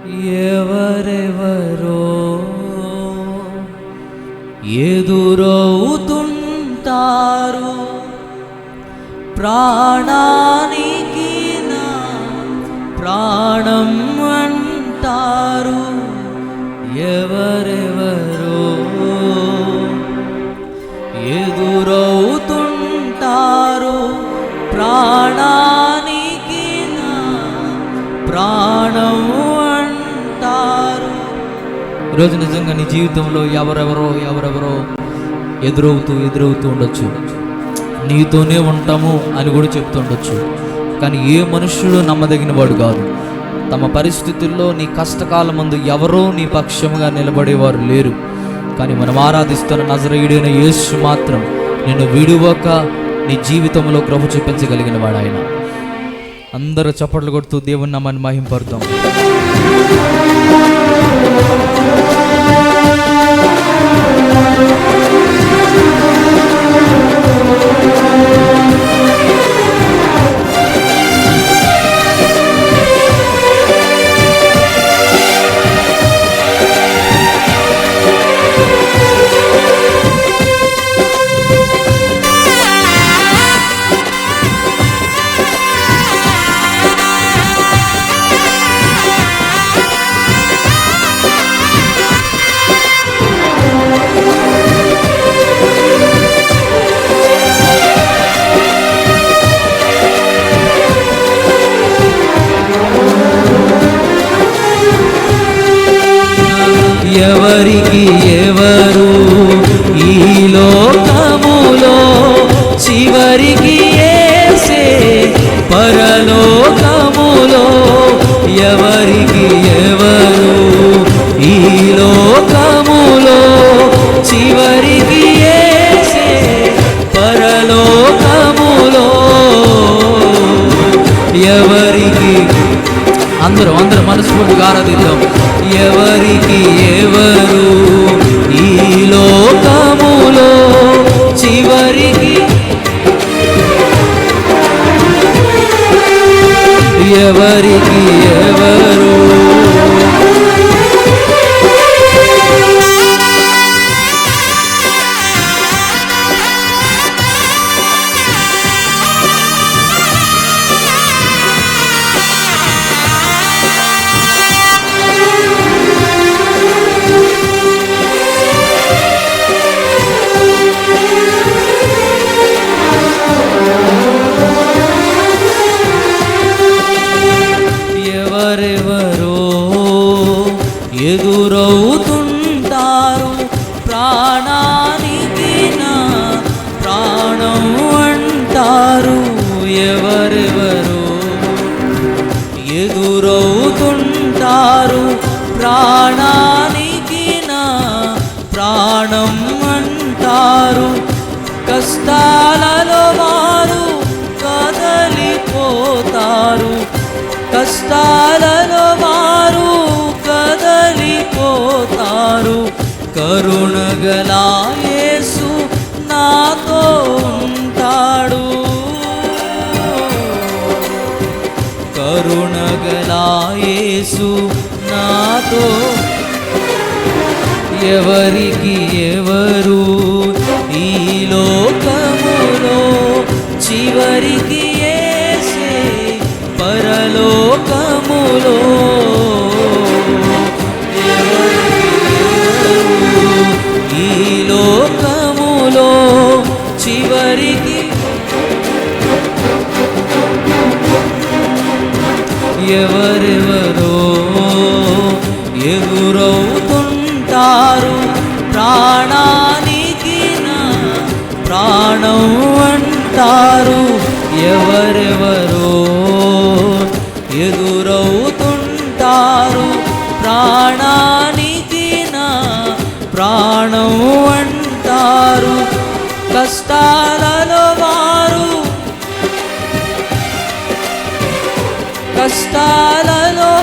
ఎవరెవరో ఎదురవుతుంటారు, ప్రాణానికి నా ప్రాణం అంటారు. ఎవరెవరో ఎదురవుతుంటారు, ప్రాణానికి నా ప్రాణం అంటారు. ఈరోజు నిజంగా నీ జీవితంలో ఎవరెవరో ఎదురవుతూ ఉండొచ్చు. నీతోనే ఉంటాము అని కూడా చెప్తుండొచ్చు. కానీ ఏ మనుష్యుడు నమ్మదగిన వాడు కాదు. తమ పరిస్థితుల్లో నీ కష్టకాలం ముందు ఎవరో నీ పక్షముగా నిలబడేవారు లేరు. కానీ మనం ఆరాధిస్తున్న నజరేయుడైన యేసు మాత్రం నిన్ను విడువక నీ జీవితంలో కృప చూపించగలిగిన వాడు ఆయన. అందరూ చప్పట్లు కొడుతూ దేవుని నామాన్ని మహింపరుద్దాం. ఎవరికి ఎవరు ఈ లోకములో, చివరికి యేసే పరలోకములో. ఎవరికి ఎవరు ఈ లోకములో, చివరికి యేసే పరలోకములో. ఎవరికి అందరూ మనస్ఫూర్తిగా ఆరాధిద్దాం. ఎవరికి ఎవరు ఈ లోకములో, చివరికి ఎవరికి ఎవరు ఎదురవుతుంటారు, ప్రాణానికి నా ప్రాణం అంటారు. ఎవరెవరో ఎదురవుతుంటారు, ప్రాణానికి నా ప్రాణం అంటారు. కష్టాలలో వారు కదలిపోతారు, కష్టాలలో వారు కదలిపోతారు. కరుణగల యేసు నాతో ఉంటాడు, కరుణగల యేసు నాతో. ఎవరికి ఎవరు ఈ లోకములో, చివరికి యేసే పరలోకములో. ఈ లోకములో, చివరికి ఎవరెవరో ఎదురవుతుంటారు, ప్రాణానికి నా ప్రాణం అంటారు. ఎవరెవరో ఎదురవుతుంటారు, ప్రాణానికి నా ప్రాణం అంటారు. కష్టాలలో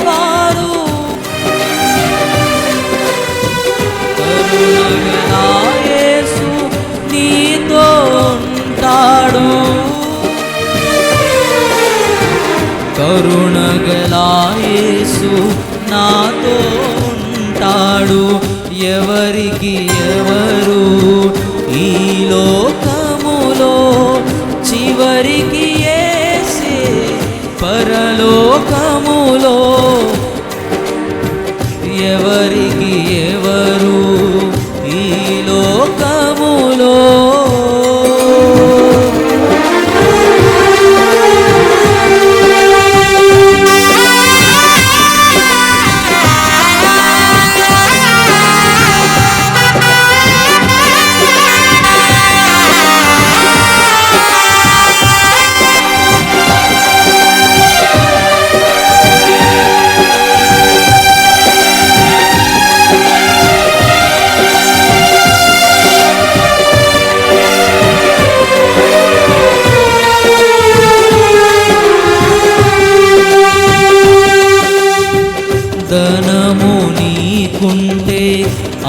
వారు కరుణగల యేసు నీతో ఉంటాడు, కరుణగల యేసు యేసు నాతో ఉంటాడు, ఎవరికి ఎవరు ఈ లోకములో, చివరికి యేసే పరలోకములో, ఎవరికి ఎవరు ఈ లోకములో. ధనము నీకుంటే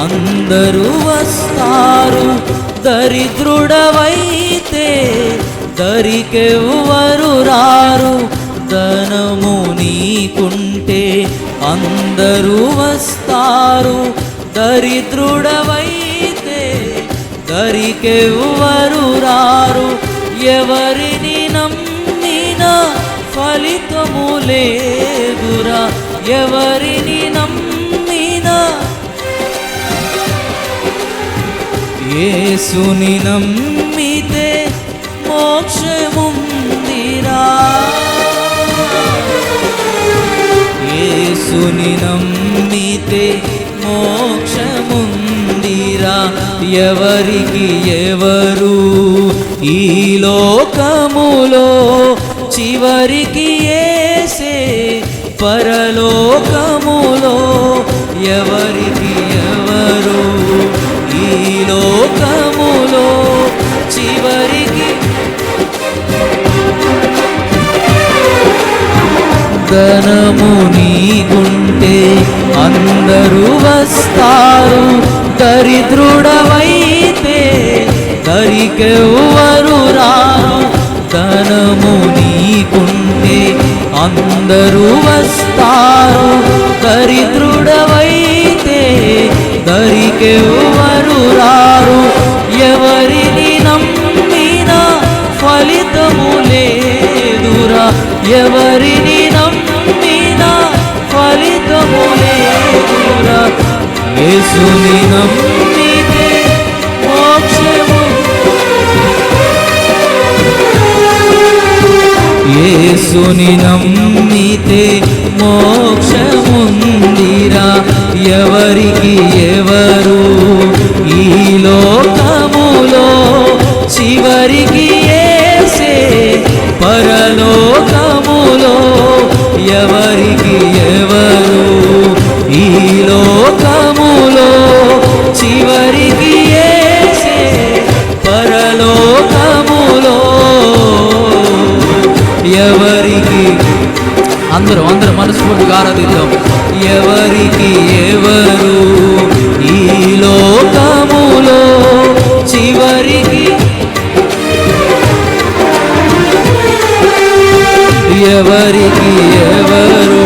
అందరూ వస్తారు, దరిద్రుడవైతే దరికెవ్వరు రారు. ధనము నీకుంటే అందరూ వస్తారు, దరిద్రుడవైతే దరికెవ్వరు రారు. ఎవరిని నమ్మినా ఫలితము లేదురా, ఎవరిని నమ్మినా. యేసుని నమ్మితే మోక్షముందిరా, యేసుని నమ్మితే మోక్షముందిరా. ఎవరికి ఎవరు ఈ లోకములో, చివరికి యేసే పరలోకములో, ఎవరికి ఎవరు ఈ లోకములో, చివరికి. ధనము నీకుంటే అందరూ వస్తారు, దరిద్రుడవైతే దరికెవ్వరు రారు. ధనము నీకుంటే అందరూ వస్తారు, దరిద్రుడవైతే దరికెవ్వరు రారు. ఎవరిని నమ్మినా ఫలితము లేదురా, ఎవరిని నమ్మినా ఫలితము లేదురా. యేసుని నమ్మితే మోక్షము, యేసుని నమ్మితే మోక్షముందిరా. ఎవరికి ఎవరు ఈ లోకములో, చివరికి యేసే పరలోకములో, ఎవరికి ఎవరు ఈ లోకములో, చివరికి యేసే పరలోకములో. ఎవరికి అందరూ మనస్ఫూర్తిగా ఆరాధిద్దాం. ఎవరికి ఎవరు ఈ లోకములో, చివరికి ఎవరికి ఎవరు.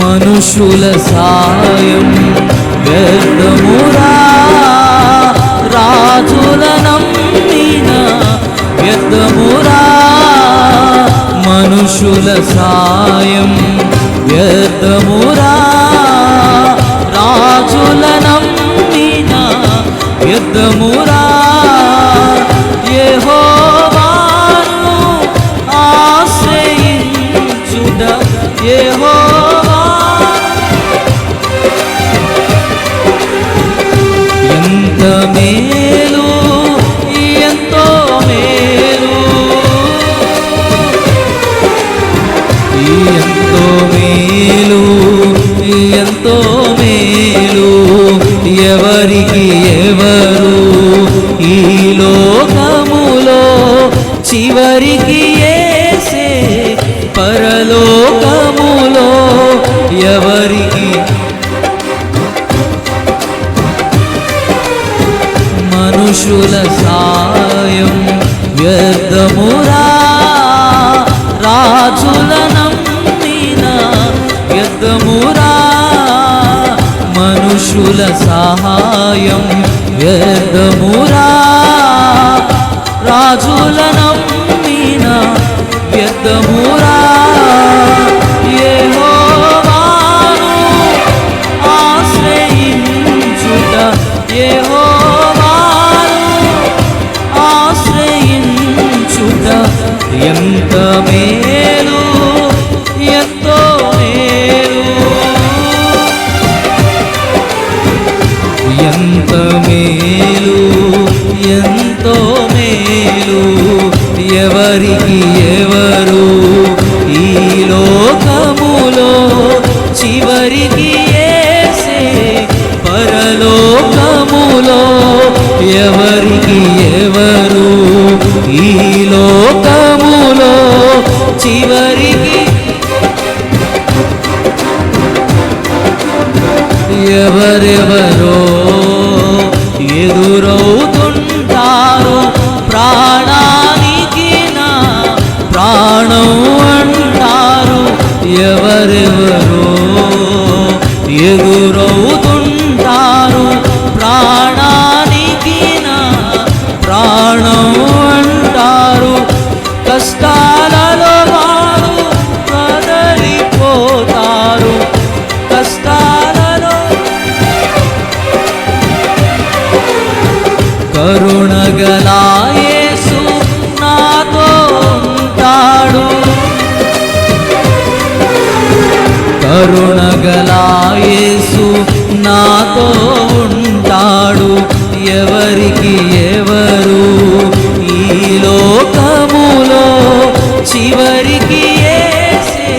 మనుషుల సాయం వ్యర్థమురా, రాజుల నమ్మిన వ్యర్థమురా. మనుషుల సాయం వ్యర్థమురా, రాజుల నమ్మిన వ్యర్థమురా. యెహోవాను ఆశ్రయించుట, యెహోవా ఎంత ఎంత మేలు, ఎంతో మేలు, ఎంతో మేలు, ఎంతో మేలు. ఎవరికి ఎవరు ఈ లోకములో, చివరికి యేసే పరలోకములో. ఎవరికి మనుషుల సాయం వ్యర్థమురా, రాజుల నమ్మిన వ్యర్థమురా. మనుషుల సహాయం వ్యర్థమురా, రాజుల నమ్మిన వ్యర్థమురా. యెహోవాను ఆశ్రయించుట, యెహోవాను ఆశ్రయించుట ఎంత మేలు, ఎంతో మేలు, ఎంత మేలు, ఎంతో మేలు. ఎవరికి ఎవరు ఈ లోకములో, చివరికి యేసే పరలోకములో. ఎవరికి ఎవరు ఈ లోకములో, చివరికి ఎవరెవరో ఎదురవుతుంటారు. ప్రాణానికి నా ప్రాణం అంటారు. ఎవరెవరో ఎదురవుతుంటారు. ప్రాణానికి నా ప్రాణం అంటారు. కష్టాలలో వారు కదలిపోతారు. కష్టాలలో కరుణగల యేసు నాతో ఉంటాడు. కరుణగల యేసు నాతో ఉంటాడు. ఎవరికి ఎవరు ఈ లోకములో, చివరికి యేసే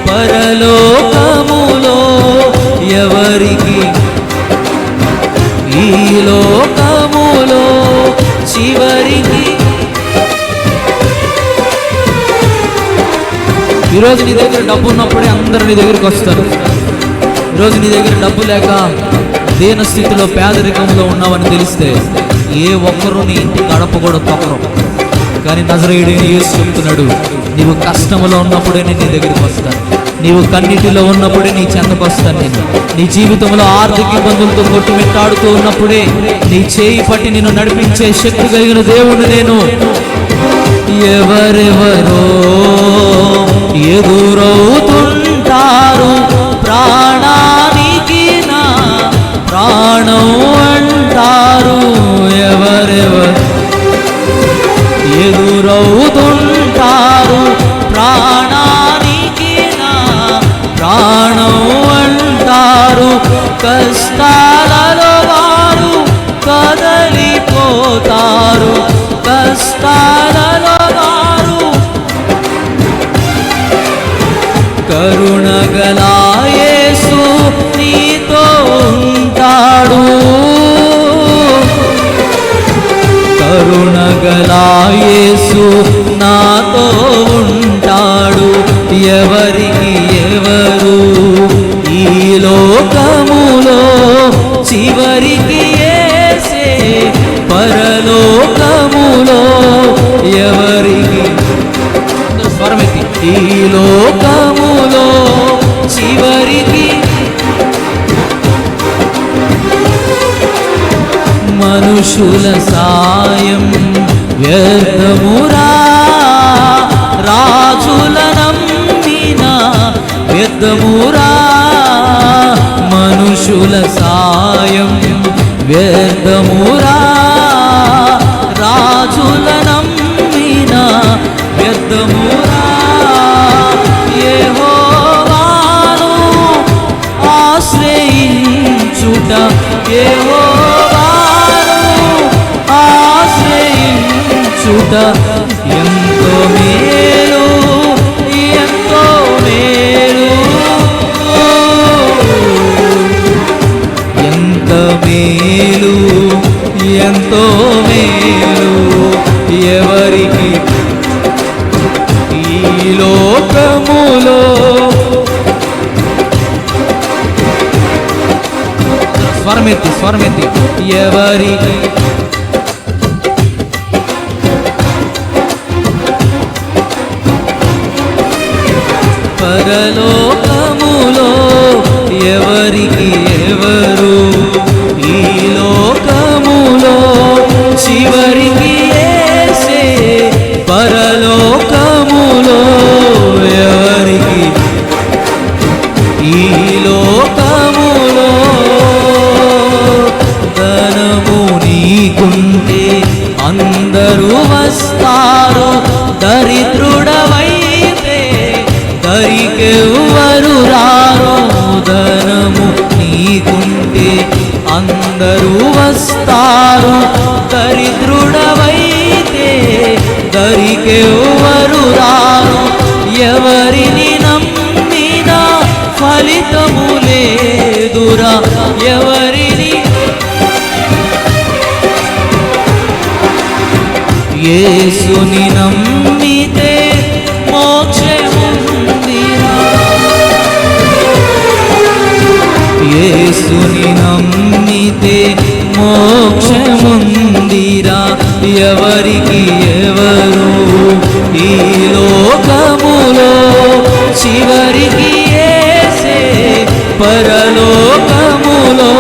పరలోకములో. ఎవరికి ఈ లోకములో, చివరికి. ఈరోజు నీ దగ్గర డబ్బు ఉన్నప్పుడే అందరూ నీ దగ్గరికి వస్తారు. ఈరోజు నీ దగ్గర డబ్బు లేక దీన స్థితిలో పేదరికంలో ఉన్నావని తెలిస్తే ఏ ఒక్కరూ నీ ఇంటి గడప కూడా తొక్కరు. కానీ నజరేయుడైన యేసు చెప్తున్నాడు, నీవు కష్టంలో ఉన్నప్పుడే నేను నీ దగ్గరికి వస్తాను. నీవు కన్నిటిలో ఉన్నప్పుడే నీ చెంతకు వస్తాను. నేను నీ జీవితంలో ఆర్థిక ఇబ్బందులతో కొట్టుమిట్టాడుతూ ఉన్నప్పుడే నీ చేయి పట్టి నిన్ను నడిపించే శక్తి కలిగిన దేవుడు నేను. ఎవరెవరో ఎదురవుతుంటారు. ప్రాణానికి నా ప్రాణం అంటారు. ఎవరెవరు ఎదురవుతుంటారు. ప్రాణానికి నా ప్రాణం అంటారు. కష్టాలలో వారు కదలిపోతారు. కష్టాలలో వారు కరుణగల యేసు నీతో ఉంటాడు. కరుణగల యేసు నాతో ఉంటాడు. ఎవరికి ఎవరు ఈ లోకములో, చివరికి యేసే పరలోకములో. ఎవరికి స్వరమెత్తి ఈ లోకములో, చివరికి మనుషుల సాయం వ్యర్థమురా, రాజుల నమ్మిన వ్యర్థమురా. మనుషుల సాయం వ్యర్థమురా, రాజుల నమ్మిన వ్యర్థమురా. యెహోవాను ఆశ్రయించుట, యెహోవాను ఎంతో మేలు, ఎంతో మేలు, ఎంత మేలు, ఎంతో మేలు ఎవరికి ఈ లోకములో. స్వరమెత్తి స్వరమెత్తి ఎవరికి పరలోకములో ఎవరికి ఎవరు, ఈ లోకములో చివరికి యేసే. పరలోకములో ఎవరికి, ఈ లోకములో ధనము నీకుంటే అందరూ వస్తారు, దరిద్రుడవైతే దరికెవ్వరు రారు. ధనము నీకుంటే అందరూ వస్తారు, దరిద్రుడవైతే దరికెవ్వరు రారు. ఎవరిని నమ్మినా ఫలితము లేదురా, ఎవరిని యేసుని నమ్మితే మోక్షముందిరా, యేసుని నమ్మితే మోక్షముందిరా. ఎవరికి ఎవరు ఈ లోకములో చివరికి యేసే. పరలోకములో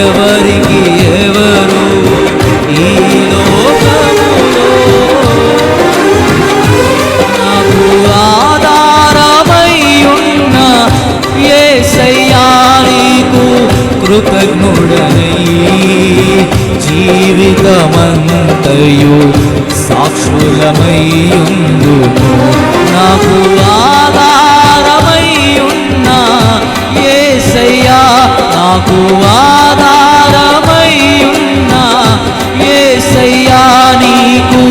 ఎవరికి ఎవరు ఈ లోకములో. నాకు ఆధారమై ఉన్న యేసయ్యా నీకు కృతజ్ఞుడనై జీవితమంతయు సాక్షులమయ్యుందును. నాకు ఆధారమై ఉన్న యేసయ్యా, నాకు ఆధారమై ఉన్న యేసయ్యా నీకు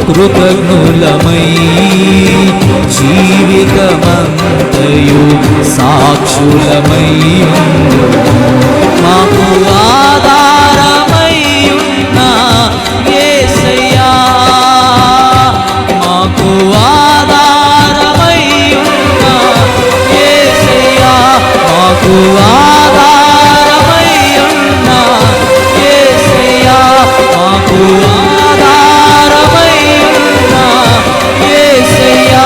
కృతజ్ఞులమై జీవితమంతయు సాక్షులమయ్యుందును. మాకు ఆధారమై ఉన్న యేసయ్యా, మాకు ఆధారమై ఉన్న యేసయ్యా, మాకు ఆధారమై ఉన్న యేసయ్యా, మాకు ఆధారమై ఉన్న యేసయ్యా,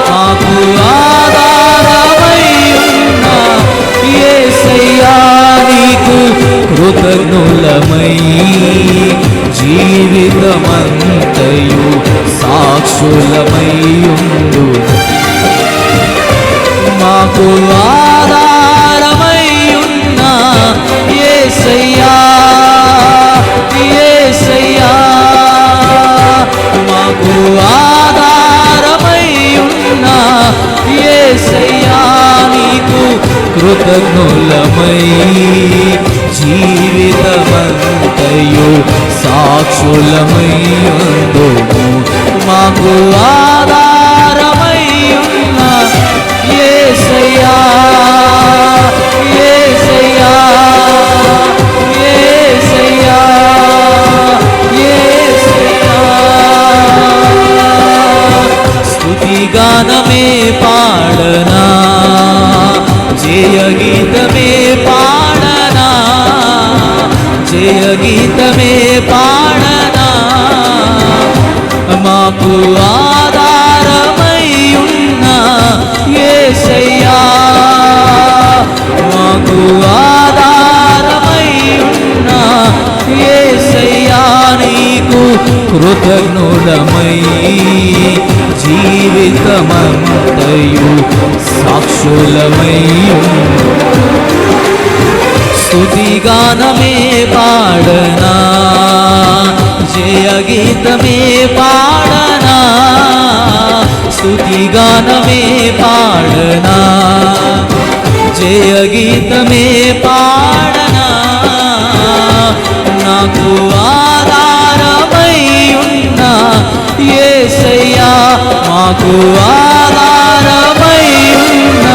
మాకు ఆధారమై ఉన్న యేసయ్యా నీకు కృతజ్ఞులమై జీవితమంతయు సాక్షులమయ్యుండు. మాకు ఆధారమై ఉన్న యేసయ్యా, యేసయ్యా, మాకు ఆధారమై ఉన్న యేసయ్యా నీకు కృతజ్ఞులమై జీవితమంతయు సాక్షులమయ్యుందుము. మాకు ఆధారమై ఉన్న యేసయ్యా, యేసయ్యా, యేసయ్యా, యేసయ్యా. స్తుతిగానమే పాడనా, జయగీతమే పాడనా, జయగీతమే పాడనా. మాకు ఆధారమై ఉన్న యేసయ్యా, మాకు ఆధారమై ఉన్న యేసయ్యా నీకు కృతజ్ఞులమై జీవితమంతయు సాక్షులమయ్యుండు. స్తుతిగానమే పాడనా, జయగీతమే పాడనా, స్తుతిగానమే పాడనా, జయగీతమే పాడనా. నాకు ఆధారమై ఉన్న నాకు ఆధారమై ఉన్న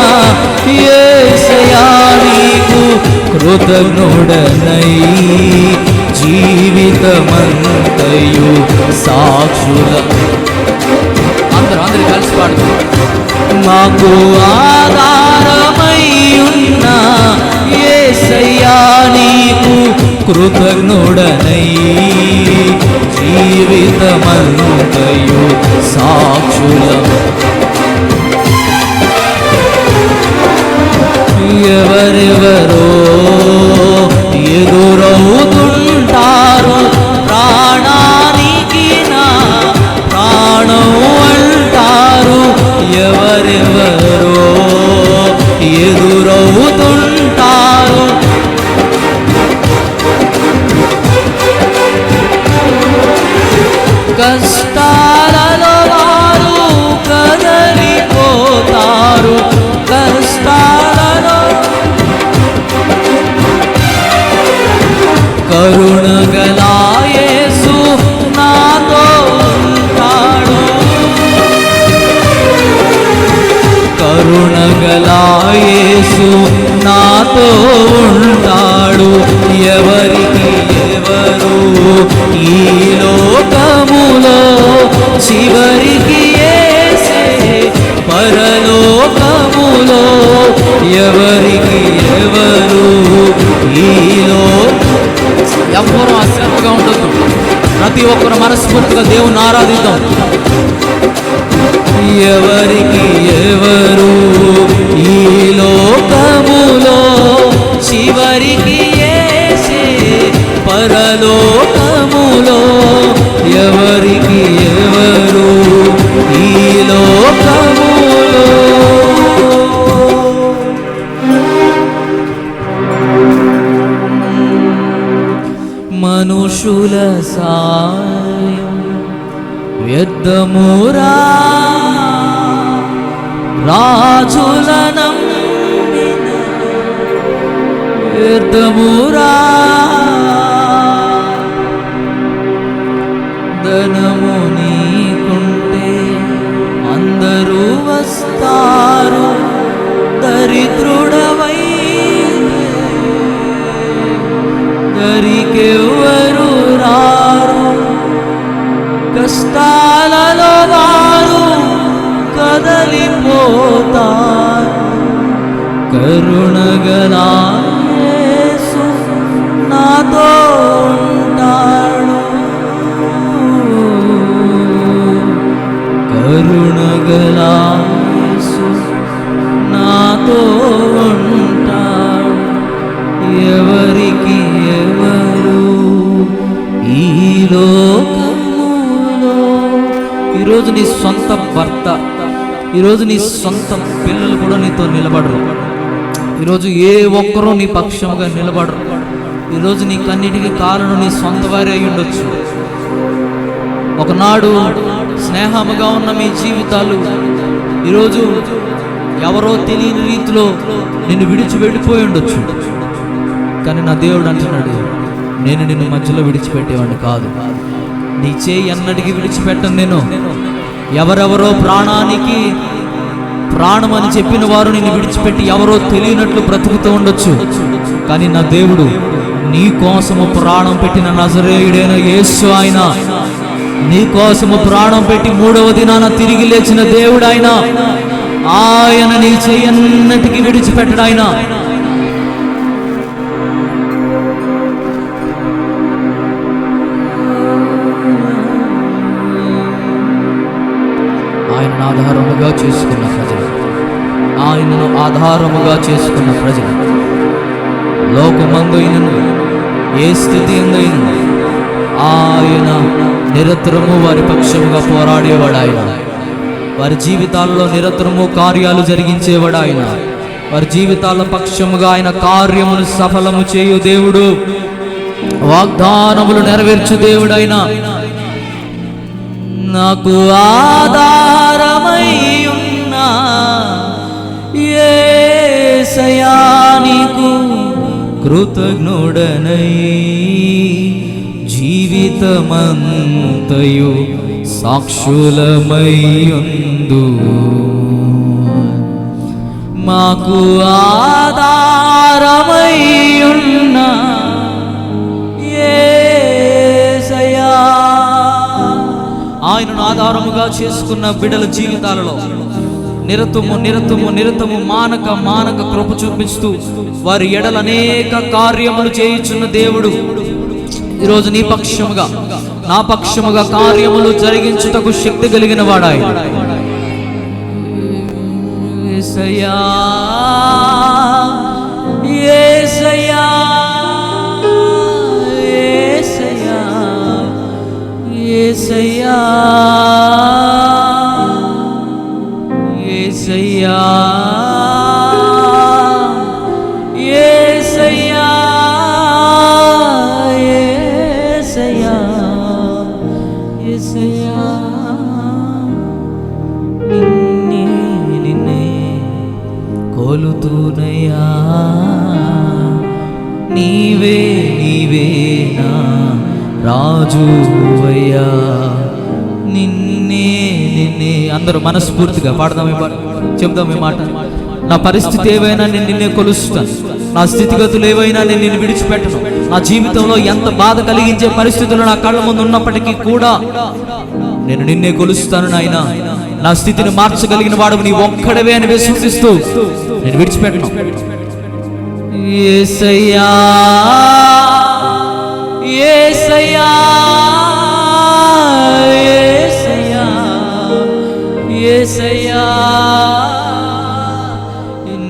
యేసయ్యా నీకు కృతజ్ఞుడనై జీవితమంతయు సాక్షుల అందరూ కలిసి పాడుతున్నారు. నాకు ఆధారమై ఉన్న యేసయ్యా నీకు కృతజ్ఞుడనై జీవితమంతయు సాక్షులం. ఎవరెవరో ఎదురవుతుంటారు ప్రాణానికి నా ప్రాణం అంటారు. ఎవరెవరో ఎదురవుతుంటారు కష్టాలలో వారు కదలిపోతారు. కష్టాలలో కరుణగల యేసు నాతో ఉంటాడు. కరుణగల యేసు నాతో ఉంటాడు. ఎవరికి ఎవరు ఈ లోకములో చివరికి యేసే పరలోకములో. ఎవరికి ఎవరు ఈలో ఎవ్వరూ అశ్రద్ధగా ఉండొద్దు. ప్రతి ఒక్కరు మనస్ఫూర్తిగా దేవుని ఆరాధిద్దాం. ఎవరికి ఎవరు ఈ లోకములో చివరికి యేసే పరలోకములో. ఎవరికి ఎవరు ఈ లోకములో. మనుషుల సాయం వ్యర్థమురా రాజుల నమ్మిన వ్యర్థమురా. ధనము నీకుంటే అందరూ వస్తారు. దరిద్రుడవై దరికెవ్వరు రారు. కష్టాలలో వారు కదలిపోతారు. కరుణగల యేసు నాతో ఉంటాడు. కరుణగల యేసు నాతో ఉంటాడు. ఎవరికి ఎవరు ఈ లోకములో. ఈరోజు నీ సొంత భర్త, ఈరోజు నీ సొంత పిల్లలు కూడా నీతో నిలబడరు. ఈరోజు ఏ ఒక్కరూ నీ పక్షముగా నిలబడరు. ఈరోజు నీ కన్నిటికి కారణం నీ సొంత వారే అయి ఉండొచ్చు. ఒకనాడు స్నేహముగా ఉన్న మీ జీవితాలు ఈరోజు ఎవరో తెలియని రీతిలో నిన్ను విడిచి వెళ్ళిపోయి ఉండొచ్చు. కానీ నా దేవుడు అంటున్నాడు, నేను నిన్ను మధ్యలో విడిచిపెట్టేవాడిని కాదు. నీ చేయి ఎన్నటికీ విడిచిపెట్టను నేను. ఎవరెవరో ప్రాణానికి ప్రాణం అని చెప్పిన వారు నిన్ను విడిచిపెట్టి ఎవరో తెలియనట్లు బ్రతుకుతూ ఉండొచ్చు. కానీ నా దేవుడు నీ కోసము ప్రాణం పెట్టిన నజరేయుడైన యేసు ఆయన, నీ కోసము ప్రాణం పెట్టి 3వ దినాన తిరిగి లేచిన దేవుడు ఆయన. ఆయన నీ చేయి ఎన్నటికీ విడిచిపెట్టడు. ఆయన ఆయనను ఆధారముగా చేసుకున్న ప్రజలు, ఆయనను ఆధారముగా చేసుకున్న ప్రజలు లోకమందు అయినను ఏ స్థితి ఎందైనను ఆయన నిరంతరము వారి పక్షముగా పోరాడేవాడు. ఆయన వారి జీవితాల్లో నిరంతరము కార్యాలు జరిగించేవాడు. ఆయన వారి జీవితాల పక్షముగా ఆయన కార్యములు సఫలము చేయు దేవుడు, వాగ్దానములు నెరవేర్చు దేవుడు. ఆయన నాకు ఆధారమై ఉన్న యేసయ్యా నీకు కృతజ్ఞుడనై జీవితమంతయు సాక్షులమై యందు మాకు ఆధారమై ఉన్న యేసయ్యా. ఆయనను ఆధారముగా చేసుకున్న బిడ్డల జీవితాలలో నిరతము మానక కృప చూపిస్తూ వారి ఎడల అనేక కార్యములు చేయుచున్న దేవుడు ఈరోజు నీ పక్షముగా నా పక్షముగా కార్యములు జరిగించుటకు శక్తి కలిగిన వాడాయి. యేసయ్యా యేసయ్యా యేసయ్యా యేసయ్యా యేసయ్యా యేసయ్యా యేసయ్యా యేసయ్యా నిన్నే కొలుతునయ్యా. నీవే నా రాజువయ్యా. నిన్నే అందరూ మనస్ఫూర్తిగా పాడదాం, చెప్దాం ఈ మాట. నా పరిస్థితి ఏవైనా నేను నిన్నే కొలుస్తాను, నా స్థితిగతులు ఏవైనా నేను నిన్ను విడిచిపెట్టను. నా జీవితంలో ఎంత బాధ కలిగించే పరిస్థితులు నా కళ్ళ ముందు ఉన్నప్పటికీ కూడా నేను నిన్నే కొలుస్తాను నాయనా. నా స్థితిని మార్చగలిగిన వాడు నీ ఒక్కడవే అని విశ్వసిస్తూ నేను విడిచిపెట్టను. యేసయ్యా యేసయ్యా యేసయ్యా యేసయ్యా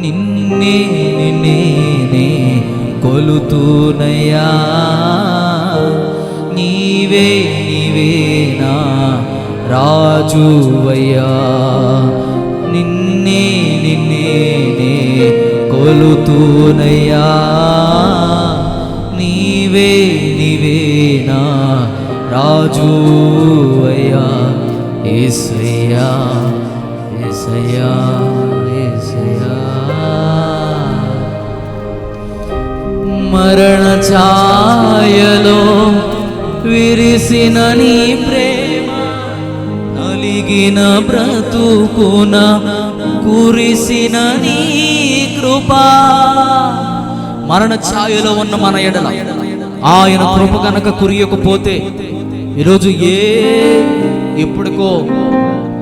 నిన్నే కొలుతునయ్యా. నీవే నా రాజువయ్యా. నిన్నే కొలుతునయ్యా. నీవే నా రాజువయ్యా. యేసయ్యా యేసయ్యా యేసయ్యా. మరణ ఛాయలో విరిసిన నీ ప్రేమ, నలిగిన బ్రతుకున కురిసిన నీ కృపా. మరణ ఛాయలో ఉన్న మన ఎడల ఆయన కృప కనుక కురియకపోతే ఈరోజు ఎప్పుడుకో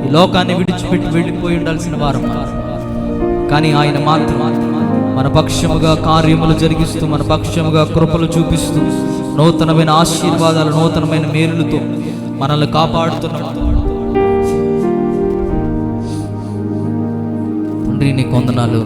ఈ లోకాన్ని విడిచిపెట్టి వెళ్ళిపోయి ఉండాల్సిన వారు. కానీ ఆయన మాత్రం మన పక్షముగా కార్యములు జరిగిస్తూ, మన పక్షముగా కృపలు చూపిస్తూ, నూతనమైన ఆశీర్వాదాలు, నూతనమైన మేలులతో మనల్ని కాపాడుతున్నవాడు. తండ్రి నీ కొందనాలు.